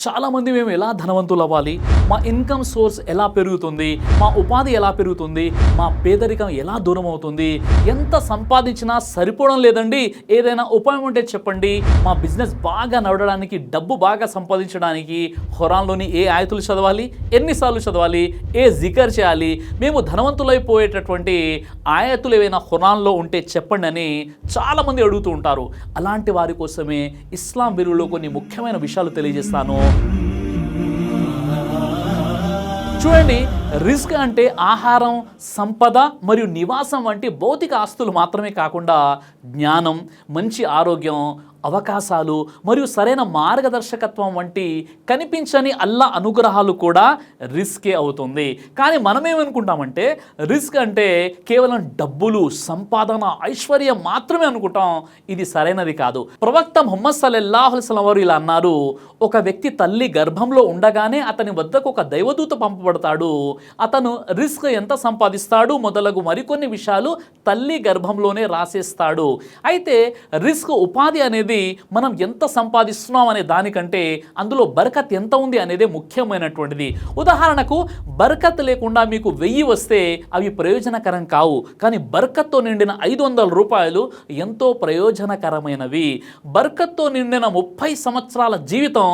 చాలామంది మేము ఎలా ధనవంతులు అవ్వాలి, మా ఇన్కమ్ సోర్స్ ఎలా పెరుగుతుంది, మా ఉపాధి ఎలా పెరుగుతుంది, మా పేదరికం ఎలా దూరం అవుతుంది, ఎంత సంపాదించినా సరిపోవడం లేదండి, ఏదైనా ఉపాయం ఉంటే చెప్పండి, మా బిజినెస్ బాగా నడవడానికి, డబ్బు బాగా సంపాదించడానికి ఖురాన్లోని ఏ ఆయతులు చదవాలి, ఎన్నిసార్లు చదవాలి, ఏ జికర్ చేయాలి, మేము ధనవంతులైపోయేటటువంటి ఆయతులు ఏవైనా ఖురాన్లో ఉంటే చెప్పండి అని చాలామంది అడుగుతూ ఉంటారు. అలాంటి వారి కోసమే ఇస్లాం విలువలో కొన్ని ముఖ్యమైన విషయాలు తెలియజేస్తాను. చూడండి, రిస్క్ అంటే ఆహారం, సంపద మరియు నివాసం వంటి భౌతిక ఆస్తులు మాత్రమే కాకుండా జ్ఞానం, మంచి ఆరోగ్యం, అవకాశాలు మరియు సరైన మార్గదర్శకత్వం వంటి కనిపించని అల్లా అనుగ్రహాలు కూడా రిస్కే అవుతుంది. కానీ మనమేమనుకుంటామంటే రిస్క్ అంటే కేవలం డబ్బులు, సంపాదన, ఐశ్వర్యం మాత్రమే అనుకుంటాం. ఇది సరైనది కాదు. ప్రవక్త ముహమ్మద్ సల్లల్లాహు అలైహి వసల్లం వారు ఇలా అన్నారు, ఒక వ్యక్తి తల్లి గర్భంలో ఉండగానే అతని వద్దకు ఒక దైవదూత పంపబడతాడు. అతను రిస్క్ ఎంత సంపాదిస్తాడు మొదలగు మరికొన్ని విషయాలు తల్లి గర్భంలోనే రాసేస్తాడు. అయితే రిస్క్ ఉపాధి అనేది మనం ఎంత సంపాదిస్తున్నాం అనే దానికంటే అందులో బరకత్ ఎంత ఉంది అనేదే ముఖ్యమైనటువంటిది. ఉదాహరణకు బరకత్ లేకుండా మీకు 1000 వస్తే అవి ప్రయోజనకరం కావు. కానీ బరకత్తో నిండిన 500 రూపాయలు ఎంతో ప్రయోజనకరమైనవి. బరకత్తో నిండిన 30 సంవత్సరాల జీవితం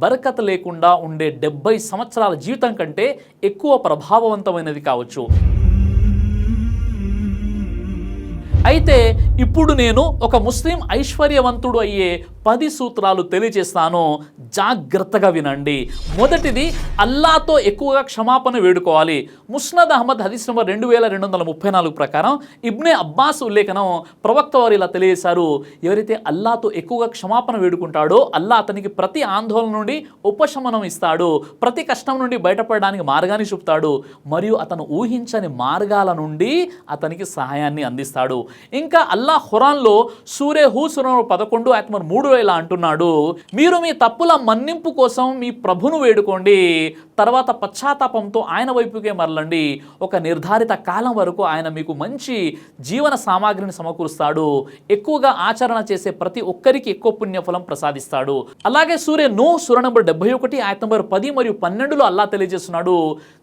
బరకత్ లేకుండా ఉండే 70 సంవత్సరాల జీవితం కంటే ఎక్కువ ప్రభావవంతమైనది కావచ్చు. అయితే ఇప్పుడు నేను ఒక ముస్లిం ఐశ్వర్యవంతుడు అయ్యే 10 సూత్రాలు తెలియజేస్తాను. జాగ్రత్తగా వినండి. మొదటిది, అల్లాతో ఎక్కువగా క్షమాపణ వేడుకోవాలి. ముస్నద్ అహ్మద్ హదీస్ నంబర్ 2234 ప్రకారం ఇబ్నే అబ్బాస్ ఉల్లేఖనం, ప్రవక్త వారు ఇలా తెలియజేశారు, ఎవరైతే అల్లాతో ఎక్కువగా క్షమాపణ వేడుకుంటాడో అల్లా అతనికి ప్రతి ఆందోళన నుండి ఉపశమనం ఇస్తాడు, ప్రతి కష్టం నుండి బయటపడడానికి మార్గాన్ని చూపుతాడు మరియు అతను ఊహించని మార్గాల నుండి అతనికి సహాయాన్ని అందిస్తాడు. ఇంకా అల్లాహ్ ఖురాన్లో సూరే హూద్ సూరా 11 ఆయత 3 ఇలా అంటున్నాడు, మీరు మీ తప్పుల మన్నింపు కోసం మీ ప్రభును వేడుకోండి, తర్వాత పశ్చాత్తాపంతో ఆయన వైపుకే మరలండి. ఒక నిర్ధారిత కాలం వరకు ఆయన మీకు మంచి జీవన సామాగ్రిని సమకూరుస్తాడు, ఎక్కువగా ఆచరణ చేసే ప్రతి ఒక్కరికి ఎక్కువ పుణ్యఫలం ప్రసాదిస్తాడు. అలాగే సూరే నూహ్ సూరా నంబర్ 71 ఆయత నంబర్ 10 మరియు 12లో అల్లా తెలియజేస్తున్నాడు,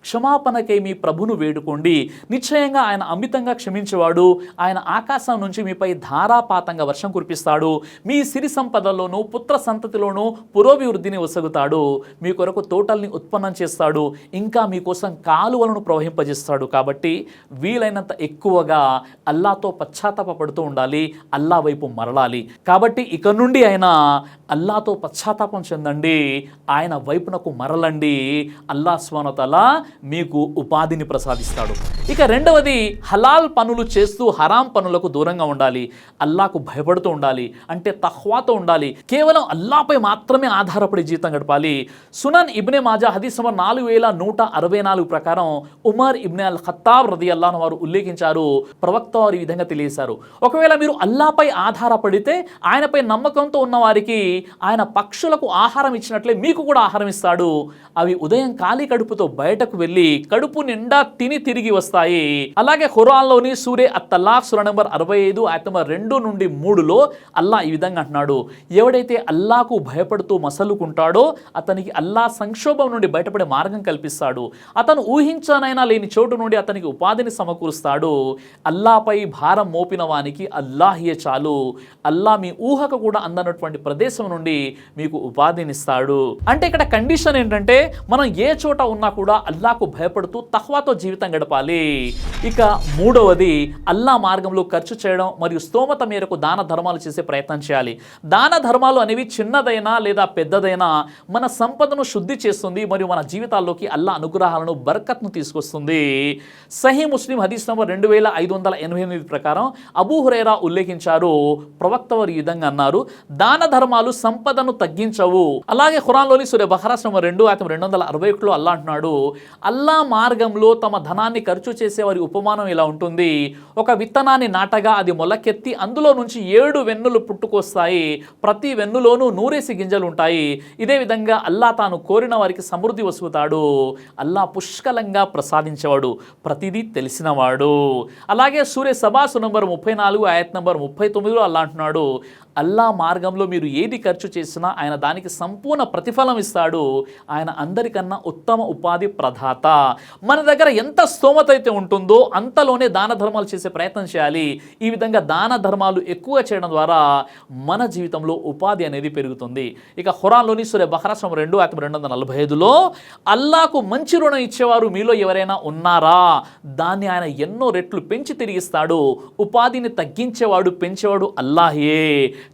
క్షమాపణకై మీ ప్రభును వేడుకోండి, నిశ్చయంగా ఆయన అమితంగా క్షమించేవాడు, ఆయన ఆకాశం నుంచి మీపై ధారాపాతంగా వర్షం కురిపిస్తాడు, మీ సిరి సంపదలోనూ పుత్ర సంతతిలోనూ పురోభివృద్ధిని ఒసగుతాడు, మీ కొరకు తోటల్ని ఉత్పన్నం చేస్తాడు, ఇంకా మీకోసం కాలువలను ప్రవహింపజేస్తాడు. కాబట్టి వీలైనంత ఎక్కువగా అల్లాతో పశ్చాత్తాపడుతూ ఉండాలి, అల్లా వైపు మరలాలి. కాబట్టి ఇక నుండి ఆయన అల్లాతో పశ్చాత్తాపం చెందండి, ఆయన వైపునకు మరలండి, అల్లా సుబ్హానహు వ తఆలా మీకు ఉపాధిని ప్రసాదిస్తాడు. ఇక రెండవది, హలాల్ పనులు చేస్తూ హరాం పనులకు దూరంగా ఉండాలి, అల్లాకు భయపడుతూ ఉండాలి, అంటే తఖ్వాతో ఉండాలి, కేవలం అల్లాపై మాత్రమే ఆధారపడి జీవితం గడపాలి. సునన్ ఇబ్నే మాజా హదీస్ నంబర్ 4164 ప్రకారం ఉమర్ ఇబ్నే అల్ ఖత్తాబ్ రదియల్లాహు వారు ఉల్లేఖించారు, ప్రవక్త వారు ఈ విధంగా తెలియజేశారు, ఒకవేళ మీరు అల్లాపై ఆధారపడితే ఆయనపై నమ్మకంతో ఉన్న వారికి ఆయన పక్షులకు ఆహారం ఇచ్చినట్లే మీకు కూడా ఆహారం ఇస్తాడు, అవి ఉదయం ఖాళీ కడుపుతో బయటకు వెళ్ళి కడుపు నిండా తిని తిరిగి వస్తాయి. అలాగే ఖురాన్లోని సూరే అత్-తలాక్ సూరా నంబర్ 65 ఆయత నంబర్ 2 నుండి 3లో అల్లా ఈ విధంగా అంటున్నాడు, ఎవడైతే అల్లాకు భయపడుతూ మసలుకుంటాడో అతనికి అల్లా సంక్షోభం నుండి బయటపడే మార్గం కల్పిస్తాడు, అతను ఊహించనైనా లేని చోటు నుండి అతనికి ఉపాధిని సమకూరుస్తాడు, అల్లాపై భారం మోపిన వానికి అల్లాహియే చాలు, అల్లా మీ ఊహకు కూడా అందనటువంటి ప్రదేశం నుండి మీకు ఉపాధినిస్తాడు. అంటే ఇక్కడ కండిషన్ ఏంటంటే మనం ఏ చోట ఉన్నా కూడా అల్లాకు భయపడుతూ తఖ్వాతో జీవితం గడపాలి. ఇక మూడవది, అల్లా మార్గంలో ఖర్చు చేయడం మరియు స్తోమత మేరకు దాన ధర్మాలు చేసే ప్రయత్నం చేయాలి. దాన ధర్మాలు అనేవి చిన్నదైనా లేదా పెద్దదైనా మన సంపదను శుద్ధి చేస్తుంది మరియు మన జీవితాల్లోకి అల్లా అనుగ్రహాలను, బర్కత్ను తీసుకొస్తుంది. సహీ ముస్లిం హదీస్ నంబర్ 2588 ప్రకారం అబూ హురైరా ఉల్లేఖించారు, ప్రవక్త వారు ఈ విధంగా అన్నారు, దాన ధర్మాలు సంపదను తగ్గించవు. అలాగే ఖురాన్లోని సూరా బఖరా నంబర్ 2 ఆయత 261లో అల్లా అంటున్నాడు, అల్లా మార్గంలో తమ ధనాన్ని ఖర్చు చేసే వారి ఉపమానం ఇలా ఉంటుంది, ఒక విత్తనాన్ని నాటగా అది మొలకెత్తి అందులో నుంచి 7 వెన్నులు పుట్టుకొస్తాయి, ప్రతి వెన్నులోనూ 100 గింజలు ఉంటాయి. ఇదే విధంగా అల్లా తాను కోరిన వారికి సమృద్ధి వసుకుతాడు, అల్లా పుష్కలంగా ప్రసాదించేవాడు, ప్రతిదీ తెలిసినవాడు. అలాగే సూరే సబా సూరా నంబర్ 34 ఆయత నంబర్ 39లో అల్లా అంటున్నాడు, అల్లా మార్గంలో మీరు ఏది ఖర్చు చేసినా ఆయన దానికి సంపూర్ణ ప్రతిఫలం ఇస్తాడు. ఆయన అందరికన్నా ఉత్తమ ఉపాధి ప్రదాత. మన దగ్గర ఎంత స్తోమత అయితే ఉంటుందో అంతలోనే దాన ధర్మాలు చేసే ప్రయత్నం చేయాలి. ఈ విధంగా దాన ధర్మాలు ఎక్కువ చేయడం ద్వారా మన జీవితంలో ఉపాధి అనేది పెరుగుతుంది. ఇక ఖురాన్లోని సూరా బఖరా 2:245లో అల్లాకు మంచి రుణం ఇచ్చేవారు మీలో ఎవరైనా ఉన్నారా, దాన్ని ఆయన ఎన్నో రెట్లు పెంచి తిరిగిస్తాడు. ఉపాధిని తగ్గించేవాడు పెంచేవాడు అల్లాహే.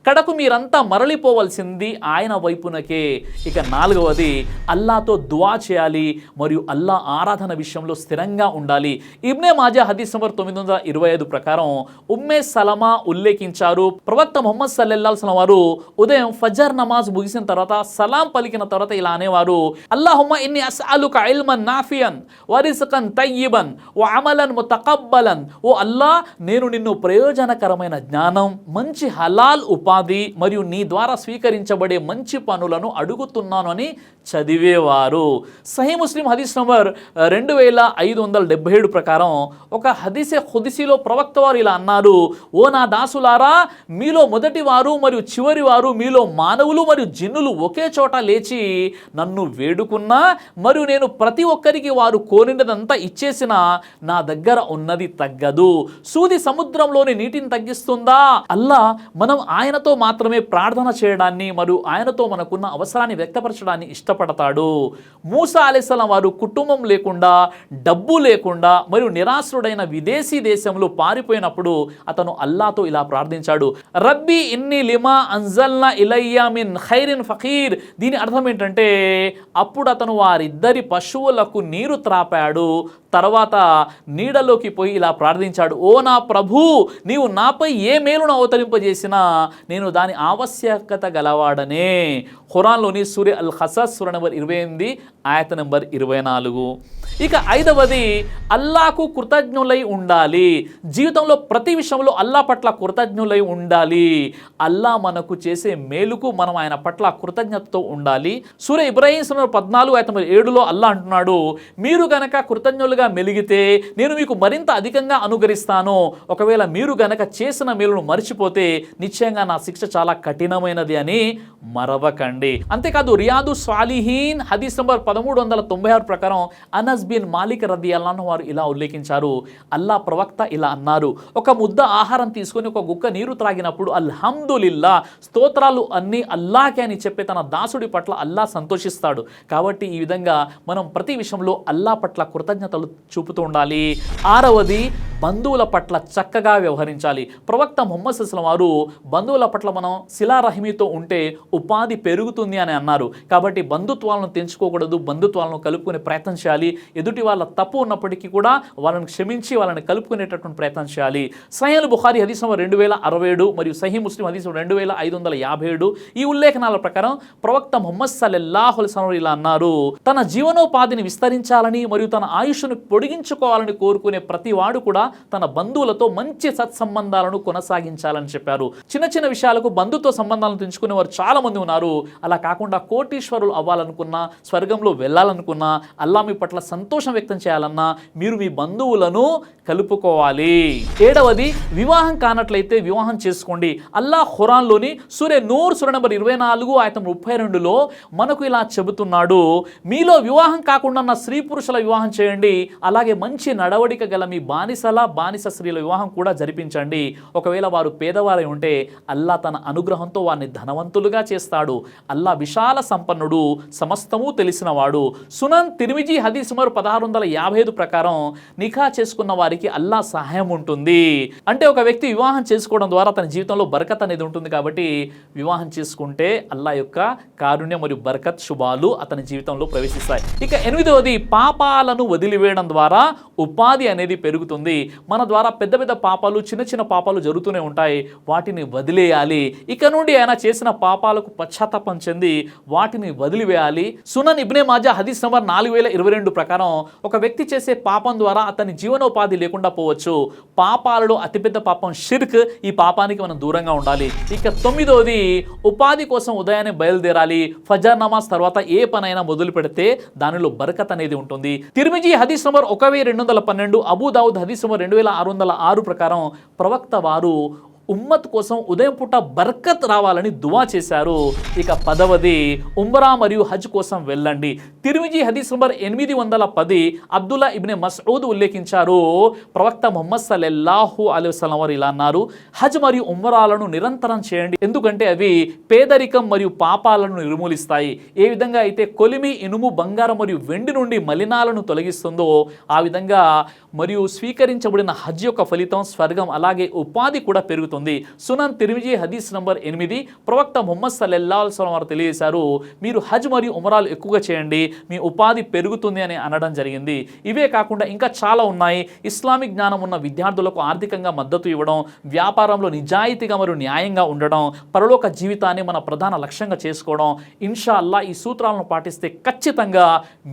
కడకు మీరంతా మరలిపోవలసింది ఆయన వైపునకే. ఇక 4వది అల్లాతో దువా చేయాలి మరియు అల్లా ఆరాధన విషయంలో స్థిరంగా ఉండాలి. ఇబ్నే మాజా హదీస్ నంబర్ 925 ప్రకారం ఉమ్మే సలమా ఉల్లేఖించారు, ప్రవక్త ముహమ్మద్ సల్లల్లాహు అలైహి వసల్లం వారు ఉదయం ఫజర్ నమాజ్ ముగిసిన తర్వాత సలాం పలికిన తర్వాత ఇలా అనేవారు, అల్లాహుమ్మ ఇన్ని అస్అలుక ఇల్మన్ నాఫియన్ వ రిజ్కన్ తయ్యిబన్ వ అమలన్ ముతకబ్బలన్. ఓ అల్లా, నేను నిన్ను ప్రయోజనకరమైన జ్ఞానం, మంచి హలాల్ ఉపాధి మరియు నీ ద్వారా స్వీకరించబడే మంచి పనులను అడుగుతున్నాను అని చదివేవారు. సహీ ముస్లిం హదీస్ నంబర్ 2577 ప్రకారం ఒక హదీసే ఖుదీసీలో ప్రవక్త వారు ఇలా అన్నారు, ఓ నా దాసులారా, మీలో మొదటి వారు మరియు చివరి వారు, మీలో మానవులు మరియు జిన్నులు ఒకే చోట లేచి నన్ను వేడుకున్నా మరియు నేను ప్రతి ఒక్కరికి వారు కోరినదంతా ఇచ్చేసినా నా దగ్గర ఉన్నది తగ్గదు. సూది సముద్రంలోని నీటిని తగ్గిస్తుందా? అల్లా మనం ఆయనతో మాత్రమే ప్రార్థన చేయడాన్ని మరియు ఆయనతో మనకున్న అవసరాన్ని వ్యక్తపరచడాన్ని ఇష్టపడతాడు. మూసా అలైహిస్సలాం వారు కుటుంబం లేకుండా, డబ్బు లేకుండా మరియు నిరాశ్రుడైన విదేశీ దేశంలో పారిపోయినప్పుడు అతను అల్లాతో ఇలా ప్రార్థించాడు, రబ్బీ ఇన్ని లిమా అన్జల్నా ఇలయ్యా మిన్ ఖైరిన్ ఫకీర్. దీని అర్థం ఏంటంటే అప్పుడు అతను వారిద్దరి పశువులకు నీరు త్రాపాడు. తర్వాత నీడలోకి పోయి ఇలా ప్రార్థించాడు, ఓ నా ప్రభు, నీవు నాపై ఏ మేలును అవతరింపజేసినా నేను దాని ఆవశ్యకత గలవాడనే. ఖురాన్లోని సూరా అల్ ఖసస్ సూరా నంబర్ 28 ఆయత నంబర్ 24. ఇక 5వది అల్లాకు కృతజ్ఞులై ఉండాలి. జీవితంలో ప్రతి విషయంలో అల్లా పట్ల కృతజ్ఞులై ఉండాలి. అల్లా మనకు చేసే మేలుకు మనం ఆయన పట్ల కృతజ్ఞతతో ఉండాలి. సూరా ఇబ్రాహీం సూరా 14 ఆయత నంబర్ 7లో అల్లా అంటున్నాడు, మీరు గనక కృతజ్ఞులుగా మెలిగితే నేను మీకు మరింత అధికంగా అనుగ్రహిస్తాను. ఒకవేళ మీరు గనక చేసిన మేలును మర్చిపోతే నిశ్చయంగా నా శిక్ష చాలా కఠినమైనది అని మరవకండి. అంతేకాదు రియాదు సాలిహీన్ హదీస్ నంబర్ 1396 ప్రకారం అనస్ బిన్ మాలిక్ రదియల్లాహు అన్హు వారు ఇలా ఉల్లేఖించారు, అల్లా ప్రవక్త ఇలా అన్నారు, ఒక ముద్ద ఆహారం తీసుకొని ఒక గుక్క నీరు త్రాగినప్పుడు అల్హమ్దులిల్లా, స్తోత్రాలు అన్నీ అల్లాకే అని చెప్పే తన దాసుడి పట్ల అల్లా సంతోషిస్తాడు. కాబట్టి ఈ విధంగా మనం ప్రతి విషయంలో అల్లా పట్ల కృతజ్ఞతలు చూపుతూ ఉండాలి. 6వది బంధువుల పట్ల చక్కగా వ్యవహరించాలి. ప్రవక్త ముహమ్మద్ సల్లల్లాహు అలైహి వసల్లం వారు బంధువుల పట్ల మనం శిలారహిమీతో ఉంటే ఉపాధి పెరుగుతుంది అని అన్నారు. కాబట్టి బంధుత్వాలను తెంచుకోకూడదు, బంధుత్వాలను కలుపుకునే ప్రయత్నం చేయాలి. ఎదుటి వాళ్ళ తప్పు ఉన్నప్పటికీ కూడా వాళ్ళని క్షమించి వాళ్ళని కలుపుకునేటటువంటి ప్రయత్నం చేయాలి. సహీహ్ బుఖారీ హదీస్ నంబర్ 2067 మరియు సహీహ్ ముస్లిం హదీస్ 2557 ఈ ఉల్లేఖనాల ప్రకారం ప్రవక్త ముహమ్మద్ సల్లల్లాహు అలైహి వసల్లం ఇలా అన్నారు, తన జీవనోపాధిని విస్తరించాలని మరియు తన ఆయుష్ను పొడిగించుకోవాలని కోరుకునే ప్రతి వాడు కూడా తన బంధువులతో మంచి సత్సంబంధాలను కొనసాగించాలని చెప్పారు. చిన్న చిన్న విషయాలకు బంధుత్వ సంబంధాలను తెంచుకునే వారు చాలా మంది ఉన్నారు. అలా కాకుండా కోటీశ్వరులు అవ్వాలనుకున్నా, స్వర్గంలో వెళ్ళాలనుకున్నా, అల్లా మీ పట్ల సంతోషం వ్యక్తం చేయాలన్నా మీరు మీ బంధువులను కలుపుకోవాలి. 7వది వివాహం కానట్లయితే వివాహం చేసుకోండి. అల్లా ఖురాన్లోని సూరా నూర్ సూరా నంబర్ 24 ఆయత 32లో మనకు ఇలా చెబుతున్నాడు, మీలో వివాహం కాకుండా ఉన్న స్త్రీ పురుషుల వివాహం చేయండి, అలాగే మంచి నడవడిక గల మీ బానిస స్త్రీల వివాహం కూడా జరిపించండి. ఒకవేళ వారు పేదవారై ఉంటే అల్లా తన అనుగ్రహంతో వారిని ధనవంతులుగా చేస్తాడు. అల్లా విశాల సంపన్నుడు, సమస్తము తెలిసినవాడు. సునన్ తిర్మిజీ హదీస్ నంబర్ 1655 ప్రకారం నిఖా చేసుకున్న వారికి అల్లా సహాయం ఉంటుంది. అంటే ఒక వ్యక్తి వివాహం చేసుకోవడం ద్వారా తన జీవితంలో బరకత్ అనేది ఉంటుంది. కాబట్టి వివాహం చేసుకుంటే అల్లా యొక్క కారుణ్యం మరియు బరకత్ శుభాలు అతని జీవితంలో ప్రవేశిస్తాయి. ఇక 8వది పాపాలను వదిలివేయడం ద్వారా ఉపాధి అనేది పెరుగుతుంది. మన ద్వారా పెద్ద పెద్ద పాపాలు, చిన్న చిన్న పాపాలు జరుగుతూనే ఉంటాయి. వాటిని వదిలేయాలి. ఇక నుండి ఆయన చేసిన పాపాలకు పశ్చాత్తాపం చెంది వాటిని వదిలివేయాలి. సునన్ ఇబ్నే మాజా హదీస్ నంబర్ 4022 ప్రకారం ఒక వ్యక్తి చేసే పాపం ద్వారా అతని జీవనోపాధి లేకుండా పోవచ్చు. పాపాలలో అతిపెద్ద పాపం షిర్క్. ఈ పాపానికి మనం దూరంగా ఉండాలి. ఇక 9వది ఉపాధి కోసం ఉదయాన్నే బయలుదేరాలి. ఫజర్ నమాజ్ తర్వాత ఏ పనైనా మొదలు పెడితే దానిలో బరకత్ అనేది ఉంటుంది. తిర్మిజీ హదీస్ నంబర్ 1212, అబూ దావుద్ హదీస్ నంబర్ 2606 ప్రకారం ప్రవక్త వారు ఉమ్మత్ కోసం ఉదయం పూట బర్కత్ రావాలని దువా చేశారు. ఇక 10వది ఉమ్రా మరియు హజ్ కోసం వెళ్ళండి. తిర్మిజీ హదీస్ నంబర్ 810 అబ్దుల్లా ఇబ్నె మస్ఊద్ ఉల్లేఖించారు. ప్రవక్త ముహమ్మద్ సల్లల్లాహు అలైహి వసల్లం వారు ఇలా అన్నారు, హజ్ మరియు ఉమ్రాలను నిరంతరం చేయండి, ఎందుకంటే అవి పేదరికం మరియు పాపాలను నిర్మూలిస్తాయి. ఏ విధంగా అయితే కొలిమి, ఇనుము, బంగారం మరియు వెండి నుండి మలినాలను తొలగిస్తుందో ఆ విధంగా మరియు స్వీకరించబడిన హజ్ యొక్క ఫలితం స్వర్గం, అలాగే ఉపాధి కూడా పెరుగుతుంది. సునన్ తిర్మిజీ హదీస్ నంబర్ 8 ప్రవక్త ముహమ్మద్ సల్లల్లాహు అలైహి వసల్లం వారు తెలియజేశారు, మీరు హజ్ మరియు ఉమ్రాలు ఎక్కువగా చేయండి, మీ ఉపాధి పెరుగుతుంది అని అనడం జరిగింది. ఇవే కాకుండా ఇంకా చాలా ఉన్నాయి. ఇస్లామిక్ జ్ఞానం ఉన్న విద్యార్థులకు ఆర్థికంగా మద్దతు ఇవ్వడం, వ్యాపారంలో నిజాయితీగా మరియు న్యాయంగా ఉండడం, పరలోక జీవితాన్ని మన ప్రధాన లక్ష్యంగా చేసుకోవడం. ఇన్షా అల్లా ఈ సూత్రాలను పాటిస్తే ఖచ్చితంగా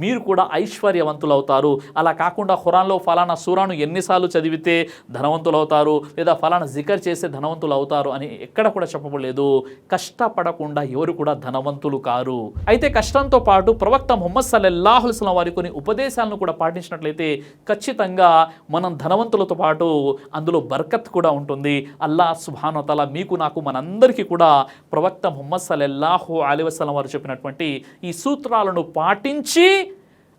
మీరు కూడా ఐశ్వర్యవంతులు అవుతారు. అలా కాకుండా ఖురాన్లో ఫలానా సూరాను ఎన్నిసార్లు చదివితే ధనవంతులు అవుతారు, లేదా ఫలానా జికర్ చేస్తే ధనవంతులు అవుతారు అని ఎక్కడ కూడా చెప్పబడలేదు. కష్టపడకుండా ఎవరు కూడా ధనవంతులు కారు. అయితే కష్టంతో పాటు ప్రవక్త ముహమ్మద్ సల్లల్లాహు అలైహి వసల్లం వారి కొన్ని ఉపదేశాలను కూడా పాటించినట్లయితే ఖచ్చితంగా మనం ధనవంతులతో పాటు అందులో బర్కత్ కూడా ఉంటుంది. అల్లాహ్ సుబ్హానహు వ తఆలా మీకు, నాకు, మనందరికీ కూడా ప్రవక్త ముహమ్మద్ సల్లల్లాహు అలైహి వసల్లం వారు చెప్పినటువంటి ఈ సూత్రాలను పాటించి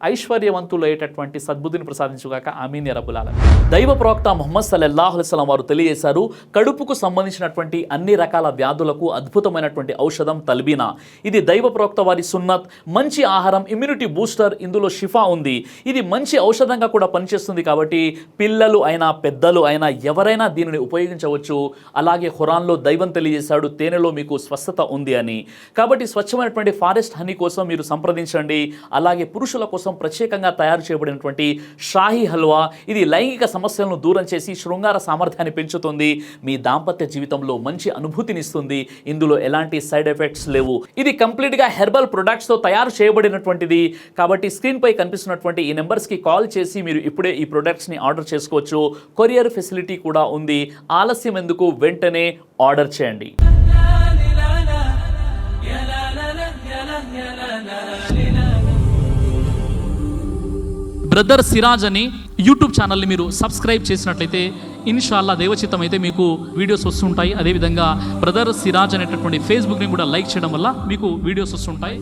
ఐశ్వర్యవంతులయ్యేటటువంటి సద్బుద్ధిని ప్రసాదించుగాక. ఆమీన్ యా రబ్బుల్ ఆలమీన్. దైవ ప్రవక్త ముహమ్మద్ సల్లల్లాహు అలైహి వసల్లం వారు తెలియజేశారు, కడుపుకు సంబంధించినటువంటి అన్ని రకాల వ్యాధులకు అద్భుతమైనటువంటి ఔషధం తల్బీనా. ఇది దైవ ప్రవక్త వారి సున్నత్, మంచి ఆహారం, ఇమ్యూనిటీ బూస్టర్, ఇందులో షిఫా ఉంది. ఇది మంచి ఔషధంగా కూడా పనిచేస్తుంది కాబట్టి పిల్లలు అయినా పెద్దలు అయినా ఎవరైనా దీనిని ఉపయోగించవచ్చు. అలాగే ఖురాన్లో దైవం తెలియజేశాడు, తేనెలో మీకు స్వస్థత ఉంది అని. కాబట్టి స్వచ్ఛమైనటువంటి ఫారెస్ట్ హనీ కోసం మీరు సంప్రదించండి. అలాగే పురుషుల కోసం ప్రత్యేకంగా తయారు చేయబడినటువంటి షాహీ హల్వా, ఇది లైంగిక సమస్యలను దూరం చేసి శృంగార సామర్థ్యాన్ని పెంచుతుంది, మీ దాంపత్య జీవితంలో మంచి అనుభూతినిస్తుంది. ఇందులో ఎలాంటి సైడ్ ఎఫెక్ట్స్ లేవు. ఇది కంప్లీట్గా హెర్బల్ ప్రొడక్ట్స్తో తయారు చేయబడినటువంటిది. కాబట్టి స్క్రీన్పై కనిపిస్తున్నటువంటి ఈ నెంబర్స్కి కాల్ చేసి మీరు ఇప్పుడే ఈ ప్రొడక్ట్స్ని ఆర్డర్ చేసుకోవచ్చు. కొరియర్ ఫెసిలిటీ కూడా ఉంది. ఆలస్యం ఎందుకు, వెంటనే ఆర్డర్ చేయండి. బ్రదర్ సిరాజ్ అని యూట్యూబ్ ఛానల్ని మీరు సబ్స్క్రైబ్ చేసినట్లయితే ఇన్షాల్లా దైవచిత్తం అయితే మీకు వీడియోస్ వస్తుంటాయి. అదేవిధంగా బ్రదర్ సిరాజ్ అనేటటువంటి ఫేస్బుక్ని కూడా లైక్ చేయడం వల్ల మీకు వీడియోస్ వస్తుంటాయి.